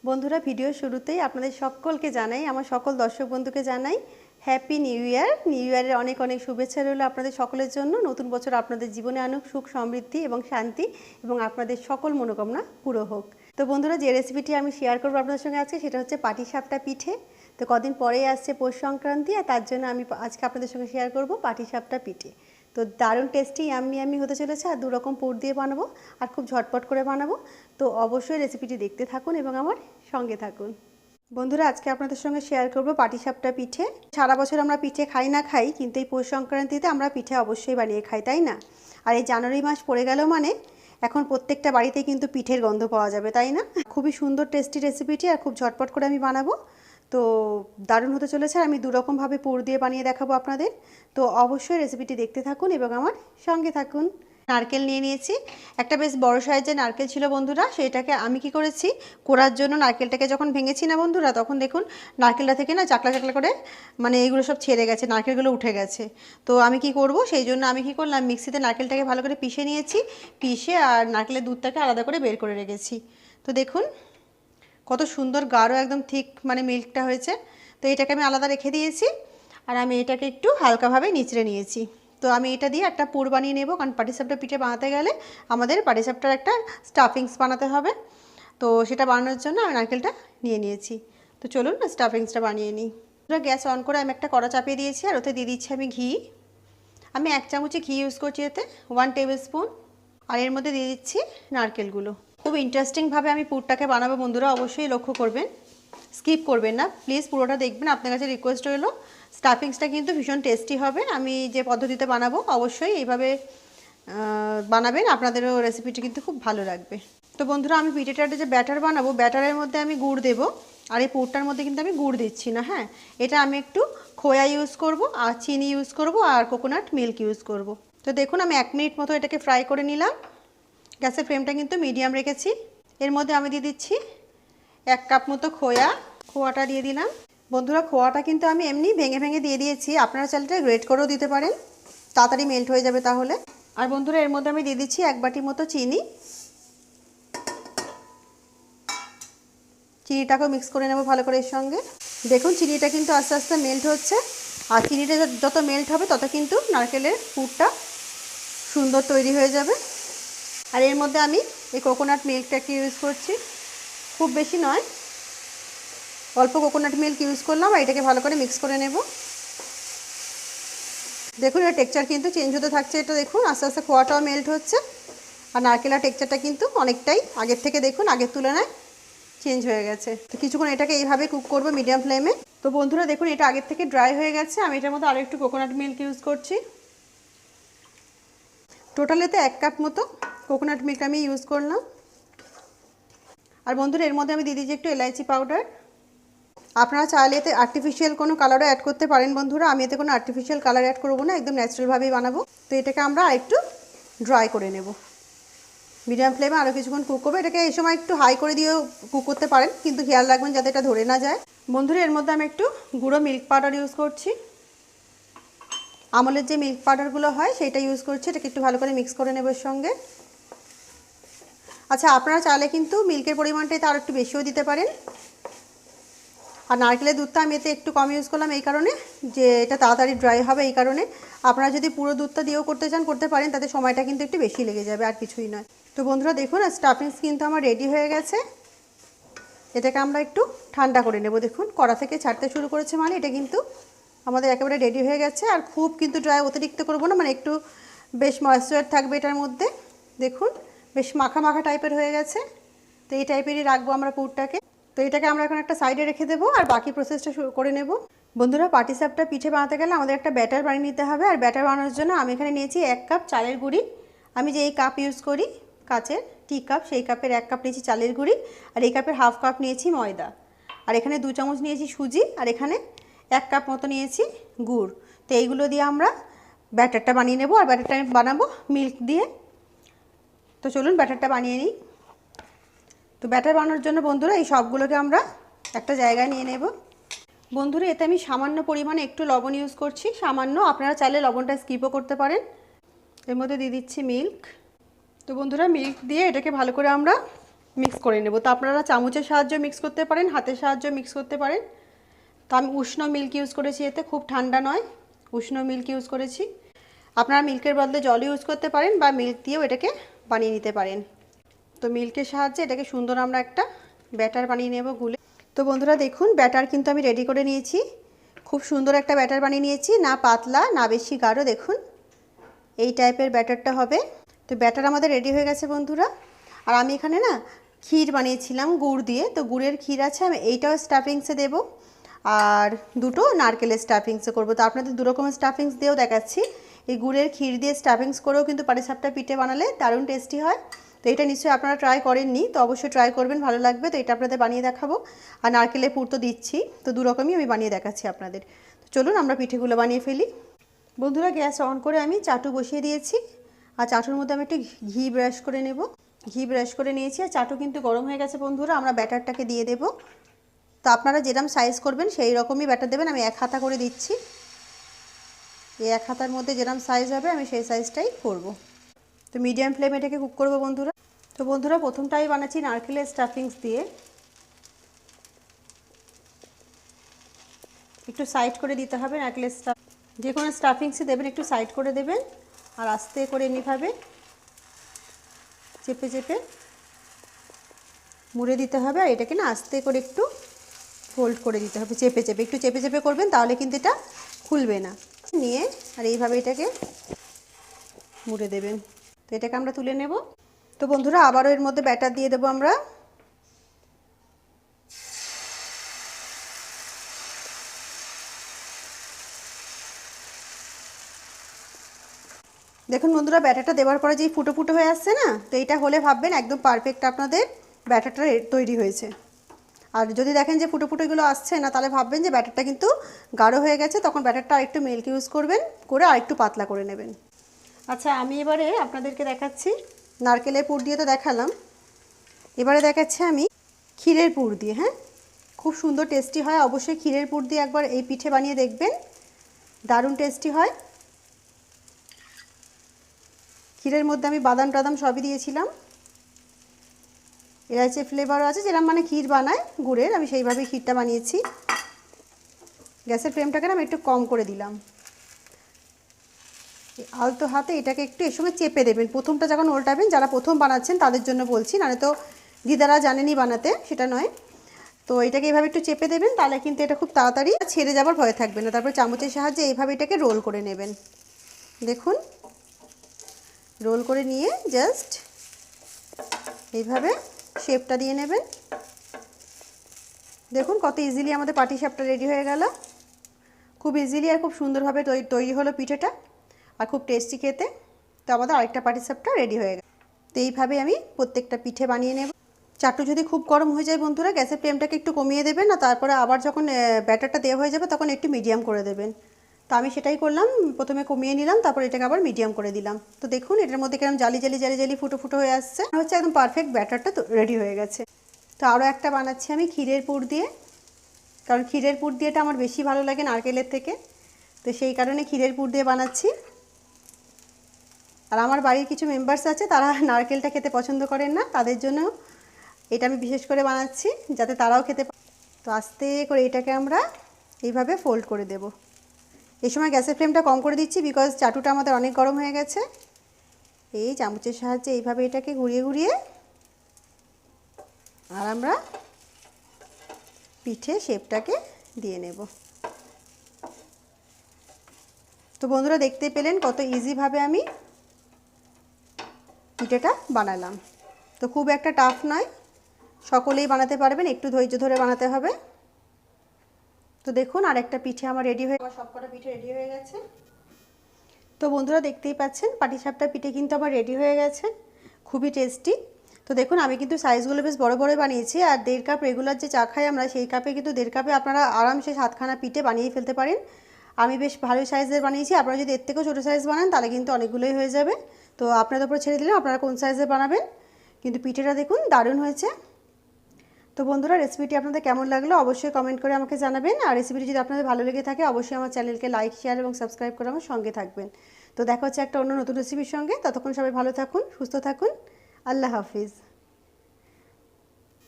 বন্ধুরা ভিডিও শুরুতেই আপনাদের সকলকে জানাই, আমার সকল দর্শক বন্ধুকে জানাই হ্যাপি নিউ ইয়ার। নিউ ইয়ারের অনেক অনেক শুভেচ্ছা রইল আপনাদের সকলের জন্য। নতুন বছর আপনাদের জীবনে আনুক সুখ সমৃদ্ধি এবং শান্তি, এবং আপনাদের সকল মনোকামনা পুরো হোক। তো বন্ধুরা, যে রেসিপিটি আমি শেয়ার করবো আপনাদের সঙ্গে আজকে, সেটা হচ্ছে পাটিসাপটা পিঠে। তো কদিন পরেই আসছে পৌষ সংক্রান্তি, আর তার জন্য আমি আজকে আপনাদের সঙ্গে শেয়ার করব পাটিসাপটা পিঠে। তো দারুণ টেস্টি ইয়াম্মি হতে চলেছে, আর দুরকম পুর দিয়ে বানাবো, আর খুব ঝটপট করে বানাবো। তো অবশ্যই রেসিপিটি দেখতে থাকুন এবং আমার সঙ্গে থাকুন। বন্ধুরা, আজকে আপনাদের সঙ্গে শেয়ার করব পাটিসাপটা পিঠে। সারা বছর আমরা পিঠে খাই না খাই, কিন্তু এই পৌষ সংক্রান্তিতে আমরা পিঠে অবশ্যই বানিয়ে খাই, তাই না? আর এই জানুয়ারি মাস পড়ে গেল মানে এখন প্রত্যেকটা বাড়িতেই কিন্তু পিঠের গন্ধ পাওয়া যাবে, তাই না? খুবই সুন্দর টেস্টি রেসিপিটি, আর খুব ঝটপট করে আমি বানাবো। তো দারুণ হতে চলেছে। আমি দুরকমভাবে পুর দিয়ে বানিয়ে দেখাবো আপনাদের। তো অবশ্যই রেসিপিটি দেখতে থাকুন এবং আমার সঙ্গে থাকুন। নারকেল নিয়ে নিয়েছি, একটা বেশ বড় সাইজের নারকেল ছিল বন্ধুরা। সেটাকে আমি কি করেছি, কোড়ার জন্য নারকেলটাকে যখন ভেঙেছি না বন্ধুরা, তখন দেখুন নারকেলটা থেকে না চাকলা চাকলা করে মানে এইগুলো সব ছেড়ে গেছে, নারকেলগুলো উঠে গেছে। তো আমি কি করব, সেই জন্য আমি কি করলাম, মিক্সিতে নারকেলটাকে ভালো করে পিষে নিয়েছি, পিষে আর নারকেলের দুধটাকে আলাদা করে বের করে রেখেছি। তো দেখুন কত সুন্দর গাঢ় একদম ঠিক মানে মিল্কটা হয়েছে। তো এটাকে আমি আলাদা রেখে দিয়েছি, আর আমি এটাকে একটু হালকাভাবে নিচড়ে নিয়েছি। তো আমি এটা দিয়ে একটা পুর বানিয়ে নেব, কারণ পাটিসাপটা পিঠে বানাতে গেলে আমাদের পাটিসাপটার একটা স্টাফিংস বানাতে হবে। তো সেটা বানানোর জন্য আমি নারকেলটা নিয়ে নিয়েছি। তো চলুন না স্টাফিংসটা বানিয়ে নিই। গ্যাস অন করে আমি একটা কড়া চাপিয়ে দিয়েছি, আর ওতে দিয়ে দিচ্ছি আমি ঘি। আমি 1 চামচে ঘি ইউজ করছি, এতে 1 টেবিল স্পুন। আর এর মধ্যে দিয়ে দিচ্ছি নারকেলগুলো। খুব ইন্টারেস্টিংভাবে আমি পুরটাকে বানাবো বন্ধুরা, অবশ্যই লক্ষ্য করবেন, স্কিপ করবেন না প্লিজ, পুরোটা দেখবেন। আপনার কাছে রিকোয়েস্ট রইলো, স্টাফিংসটা কিন্তু ভীষণ টেস্টি হবে। আমি যে পদ্ধতিতে বানাবো অবশ্যই এইভাবে বানাবেন, আপনাদেরও রেসিপিটি কিন্তু খুব ভালো লাগবে। তো বন্ধুরা, আমি পিঠেটাতে যে ব্যাটার বানাবো, ব্যাটারের মধ্যে আমি গুড় দেবো, আর এই পুরটার মধ্যে কিন্তু আমি গুড় দিচ্ছি না। হ্যাঁ, এটা আমি একটু খোয়া ইউজ করব, আর চিনি ইউজ করব, আর কোকোনাট মিল্ক ইউজ করব। তো দেখুন আমি 1 মিনিট মতো এটাকে ফ্রাই করে নিলাম। গ্যাসের ফ্লেমটা কিন্তু মিডিয়াম রেখেছি। এর মধ্যে আমি দিয়ে দিচ্ছি 1 কাপ মতো খোয়াটা দিয়ে দিলাম। বন্ধুরা, খোয়াটা কিন্তু আমি এমনি ভেঙে ভেঙে দিয়ে দিয়েছি, আপনারা চাইলে গ্রেট করেও দিতে পারেন, তাড়াতাড়ি মেল্ট হয়ে যাবে তাহলে। আর বন্ধুরা, এর মধ্যে আমি দিয়ে দিচ্ছি 1 বাটি মতো চিনি। চিনিটাকেও মিক্স করে নেব ভালো করে এর সঙ্গে। দেখুন চিনিটা কিন্তু আস্তে আস্তে মেল্ট হচ্ছে, আর চিনিটা যত মেল্ট হবে তত কিন্তু নারকেলের পুরটা সুন্দর তৈরি হয়ে যাবে। আর এর মধ্যে আমি এই কোকোনাট মিল্কটাকে ইউজ করছি, খুব বেশি নয়, অল্প কোকোনাট মিল্ক ইউজ করলাম, আর এটাকে ভালো করে মিক্স করে নেব। দেখুন এর টেক্সচার কিন্তু চেঞ্জ হতে থাকছে, এটা দেখুন আস্তে আস্তে খোয়াটাও মেল্ট হচ্ছে, আর নারকেলের টেক্সচারটা কিন্তু অনেকটাই আগের থেকে দেখুন আগের তুলনায় চেঞ্জ হয়ে গেছে। তো কিছুক্ষণ এটাকে এইভাবে কুক করবো মিডিয়াম ফ্লেমে। তো বন্ধুরা দেখুন এটা আগের থেকে ড্রাই হয়ে গেছে, আমি এটার মধ্যে আরও একটু কোকোনাট মিল্ক ইউজ করছি। টোটালেতে 1 কাপ মতো কোকোনাট মিল্ক আমি ইউজ করলাম। আর বন্ধুরা এর মধ্যে আমি দিয়ে দিচ্ছি একটু এলাইচি পাউডার। আপনারা চাইলে এতে আর্টিফিশিয়াল কোনো কালারও অ্যাড করতে পারেন বন্ধুরা, আমি এতে কোনো আর্টিফিশিয়াল কালার অ্যাড করবো না, একদম ন্যাচারালভাবেই বানাবো। তো এটাকে আমরা আরেকটু ড্রাই করে নেব, মিডিয়াম ফ্লেমে আরও কিছুক্ষণ কুক করবো। এটাকে এই সময় একটু হাই করে দিয়েও কুক করতে পারেন, কিন্তু খেয়াল রাখবেন যাতে এটা ধরে না যায়। বন্ধুরা এর মধ্যে আমি একটু গুঁড়ো মিল্ক পাউডার ইউজ করছি, আমলের যে মিল্ক পাউডারগুলো হয় সেইটা ইউজ করছি। এটাকে একটু ভালো করে মিক্স করে নেব এর সঙ্গে। আচ্ছা, আপনারা চাইলে কিন্তু মিল্কের পরিমাণটা এতে আরও একটু বেশিও দিতে পারেন। আর নারকেলের দুধটা আমি এতে একটু কম ইউজ করলাম এই কারণে যে এটা তাড়াতাড়ি ড্রাই হবে, এই কারণে। আপনারা যদি পুরো দুধটা দিয়েও করতে চান করতে পারেন, তাতে সময়টা কিন্তু একটু বেশি লেগে যাবে, আর কিছুই নয়। তো বন্ধুরা দেখুন স্টাফিংস কিন্তু আমার রেডি হয়ে গেছে। এটাকে আমরা একটু ঠান্ডা করে নেব। দেখুন কড়া থেকে ছাড়তে শুরু করেছে মানে এটা কিন্তু আমাদের একেবারে রেডি হয়ে গেছে। আর খুব কিন্তু ড্রাই অতিরিক্ত করবো না, মানে একটু বেশ ময়েশ্চার থাকবে এটার মধ্যে। দেখুন বেশ মাখা মাখা টাইপের হয়ে গেছে। তো এই টাইপেরই রাখবো আমরা পুরটাকে। তো এটাকে আমরা এখন একটা সাইডে রেখে দেবো, আর বাকি প্রসেসটা শুরু করে নেব। বন্ধুরা, পাটিসাপটা পিঠে বানাতে গেলে আমাদের একটা ব্যাটার বানিয়ে নিতে হবে, আর ব্যাটার বানানোর জন্য আমি এখানে নিয়েছি 1 কাপ চালের গুঁড়ি। আমি যে এই কাপ ইউজ করি কাচের টি কাপ, সেই কাপের 1 কাপ নিয়েছি চালের গুঁড়ি, আর এই কাপের হাফ কাপ নিয়েছি ময়দা, আর এখানে 2 চামচ নিয়েছি সুজি, আর এখানে 1 কাপ মতো নিয়েছি গুড়। তো এইগুলো দিয়ে আমরা ব্যাটারটা বানিয়ে নেব, আর ব্যাটারটা আমি বানাবো মিল্ক দিয়ে। তো চলুন ব্যাটারটা বানিয়ে নিই। তো ব্যাটার বানানোর জন্য বন্ধুরা এই সবগুলোকে আমরা একটা জায়গায় নিয়ে নেব। বন্ধুরা এতে আমি সামান্য পরিমাণে একটু লবণ ইউজ করছি, সামান্য, আপনারা চাইলে লবণটা স্কিপও করতে পারেন। এর মধ্যে দিয়ে দিচ্ছি মিল্ক। তো বন্ধুরা মিল্ক দিয়ে এটাকে ভালো করে আমরা মিক্স করে নেব। তো আপনারা চামচের সাহায্যে মিক্স করতে পারেন, হাতের সাহায্যে মিক্স করতে পারেন। তো আমি উষ্ণ মিল্ক ইউজ করেছি, এতে খুব ঠান্ডা নয়, উষ্ণ মিল্ক ইউজ করেছি। আপনারা মিল্কের বদলে জল ইউজ করতে পারেন বা মিল্ক দিয়েও এটাকে বানিয়ে নিতে পারেন। তো মিল্কের সাহায্যে এটাকে সুন্দর আমরা একটা ব্যাটার বানিয়ে নেব গুলে। তো বন্ধুরা দেখুন, ব্যাটার কিন্তু আমি রেডি করে নিয়েছি। খুব সুন্দর একটা ব্যাটার বানিয়ে নিয়েছি, না পাতলা না বেশি গাঢ়। দেখুন এই টাইপের ব্যাটারটা হবে। তো ব্যাটার আমাদের রেডি হয়ে গেছে বন্ধুরা। আর আমি এখানে না ক্ষীর বানিয়েছিলাম গুড় দিয়ে, তো গুড়ের ক্ষীর আছে, আমি এইটাও স্টাফিংসে দেব আর দুটো নারকেলের স্টাফিংসে করব। তো আপনাদের দু রকমের স্টাফিংস দিয়েও দেখাচ্ছি। এই গুড়ের ক্ষীর দিয়ে স্টাফিংস করেও কিন্তু পাটিসাপটা পিঠে বানালে দারুণ টেস্টি হয়। তো এটা নিশ্চয়ই আপনারা ট্রাই করেননি, তো অবশ্যই ট্রাই করবেন, ভালো লাগবে। তো এটা আপনাদের বানিয়ে দেখাবো। আর নারকেলের পুর তো দিচ্ছি, তো দু রকমই আমি বানিয়ে দেখাচ্ছি আপনাদের। তো চলুন আমরা পিঠেগুলো বানিয়ে ফেলি। বন্ধুরা গ্যাস অন করে আমি চাটু বসিয়ে দিয়েছি, আর চাটুর মধ্যে আমি একটু ঘি ব্রাশ করে নেব। ঘি ব্রাশ করে নিয়েছি, আর চাটু কিন্তু গরম হয়ে গেছে বন্ধুরা। আমরা ব্যাটারটাকে দিয়ে দেব। তো আপনারা যেরকম সাইজ করবেন সেই রকমই ব্যাটার দেবেন। আমি 1 হাতা করে দিচ্ছি। এই 1 হাতার মধ্যে যেরকম সাইজ হবে আমি সেই সাইজটাই করব। তো মিডিয়াম ফ্লেমে এটাকে কুক করব বন্ধুরা। তো বন্ধুরা প্রথমটাই বানাচ্ছি নারকেলের স্টাফিংস দিয়ে। একটু সাইড করে দিতে হবে নারকেলের স্টাফ, যে কোনো স্টাফিংসই দেবেন একটু সাইড করে দেবেন। আর আস্তে করে এমনিভাবে চেপে চেপে মুড়ে দিতে হবে। আর এটাকে না আস্তে করে একটু ফোল্ড করে দিতে হবে, চেপে চেপে একটু চেপে চেপে করবেন, তাহলে কিন্তু এটা খুলবে না। নিয়ে আর এইভাবে এটাকে মুড়ে দেবেন। তো এটাকে আমরা তুলে নেব। তো বন্ধুরা আবারও এর মধ্যে ব্যাটার দিয়ে দেবো আমরা। দেখুন বন্ধুরা ব্যাটারটা দেওয়ার পরে যেই ফুটো ফুটো হয়ে আসছে না, তো এইটা হলে ভাববেন একদম পারফেক্ট আপনাদের ব্যাটারটা তৈরি হয়েছে। আর যদি দেখেন যে ফুটো ফুটোগুলো আসছে না, তাহলে ভাববেন যে ব্যাটারটা কিন্তু গাঢ় হয়ে গেছে। তখন ব্যাটারটা আরেকটু মিল্ক ইউজ করবেন, করে আরেকটু পাতলা করে নেবেন। আচ্ছা আমি এবারে আপনাদেরকে দেখাচ্ছি, নারকেলের পুর দিয়ে তো দেখালাম, এবারে দেখাচ্ছি আমি ক্ষীরের পুর দিয়ে। হ্যাঁ, খুব সুন্দর টেস্টি হয়। অবশ্যই ক্ষীরের পুর দিয়ে একবার এই পিঠে বানিয়ে দেখবেন, দারুণ টেস্টি হয়। ক্ষীরের মধ্যে আমি বাদাম টাদাম সবই দিয়েছিলাম, এলাচি ফ্লেভারও আছে। যেরকম মানে ক্ষীর বানায় গুড়ের, আমি সেইভাবেই ক্ষীরটা বানিয়েছি। গ্যাসের ফ্লেমটাকে আমি একটু কম করে দিলাম। আলতো হাতে এটাকে একটু এর সঙ্গে চেপে দেবেন। প্রথমটা যখন উল্টাবেন, যারা প্রথম বানাচ্ছেন তাদের জন্য বলছি, নাহলে তো দিদারা জানেনই বানাতে, সেটা নয়। তো এটাকে এইভাবে একটু চেপে দেবেন, তাহলে কিন্তু এটা খুব তাড়াতাড়ি ছেড়ে যাবার ভয় থাকবে না। তারপর চামচের সাহায্যে এইভাবে এটাকে রোল করে নেবেন। দেখুন রোল করে নিয়ে জাস্ট এইভাবে শেপটা দিয়ে নেবেন। দেখুন কত ইজিলি আমাদের পাটিসাপটা রেডি হয়ে গেল। খুব ইজিলি আর খুব সুন্দরভাবে তৈরি হলো পিঠেটা, আর খুব টেস্টি খেতে। তো আমাদের আরেকটা পাটিসাপটা রেডি হয়ে গেল। তো এইভাবে আমি প্রত্যেকটা পিঠে বানিয়ে নেব। চাটু যদি খুব গরম হয়ে যায় বন্ধুরা, গ্যাসের ফ্লেমটাকে একটু কমিয়ে দেবেন, আর তারপরে আবার যখন ব্যাটারটা দেওয়া হয়ে যাবে তখন একটু মিডিয়াম করে দেবেন। তো আমি সেটাই করলাম, প্রথমে কমিয়ে নিলাম, তারপর এটাকে আবার মিডিয়াম করে দিলাম। তো দেখুন এটার মধ্যে কিরকম জালি জালি জালি জালি ফুটো ফুটো হয়ে আসছে, হচ্ছে একদম পারফেক্ট ব্যাটারটা রেডি হয়ে গেছে। তো আরও একটা বানাচ্ছি আমি ক্ষীরের পুর দিয়ে, কারণ ক্ষীরের পুর দিয়েটা আমার বেশি ভালো লাগে নারকেলের থেকে। তো সেই কারণে ক্ষীরের পুর দিয়ে বানাচ্ছি। আর আমার বাড়ির কিছু মেম্বার্স আছে, তারা নারকেলটা খেতে পছন্দ করেন না, তাদের জন্য এটা আমি বিশেষ করে বানাচ্ছি, যাতে তারাও খেতে পারে। তো আস্তে করে এটাকে আমরা এইভাবে ফোল্ড করে দেব। এই সময় গ্যাসের ফ্লেমটা কম করে দিচ্ছি, বিকজ চাটুটা আমাদের অনেক গরম হয়ে গেছে। এই চামচের সাহায্যে এইভাবে এটাকে ঘুরিয়ে ঘুরিয়ে আর আমরা পিঠে শেপটাকে দিয়ে নেব। তো বন্ধুরা দেখতে পেলেন কত ইজিভাবে আমি পিঠেটা বানালাম। তো খুব একটা টাফ নয়, সকলেই বানাতে পারবেন, একটু ধৈর্য ধরে বানাতে হবে। তো দেখুন আরেকটা পিঠে আমার রেডি হয়ে, আমার সবকটা পিঠে রেডি হয়ে গেছে। তো বন্ধুরা দেখতেই পাচ্ছেন পাটিসাপটা পিঠে কিন্তু আমার রেডি হয়ে গেছে, খুবই টেস্টি। তো দেখুন আমি কিন্তু সাইজগুলো বেশ বড় বড় বানিয়েছি, আর 1.5 কাপ রেগুলার যে চা খাই আমরা, সেই কাপে কিন্তু 1.5 কাপে আপনারা আরামসে 7খানা পিঠে বানিয়ে ফেলতে পারেন। আমি বেশ ভালোই সাইজের বানিয়েছি, আপনারা যদি এর থেকেও ছোটো সাইজ বানান তাহলে কিন্তু অনেকগুলোই হয়ে যাবে। তো আপনাদের উপর ছেড়ে দিলাম আপনারা কোন সাইজের বানাবেন। কিন্তু পিঠেটা দেখুন দারুণ হয়েছে। তো বন্ধুরা রেসিপিটি আপনাদের কেমন লাগলো অবশ্যই কমেন্ট করে আমাকে জানাবেন। আর রেসিপিটি যদি আপনাদের ভালো লেগে থাকে অবশ্যই আমার চ্যানেলকে লাইক শেয়ার এবং সাবস্ক্রাইব করে আমার সঙ্গে থাকবেন। তো দেখা হচ্ছে একটা অন্য নতুন রেসিপির সঙ্গে। ততক্ষণ সবাই ভালো থাকুন, সুস্থ থাকুন। আল্লাহ হাফিজ।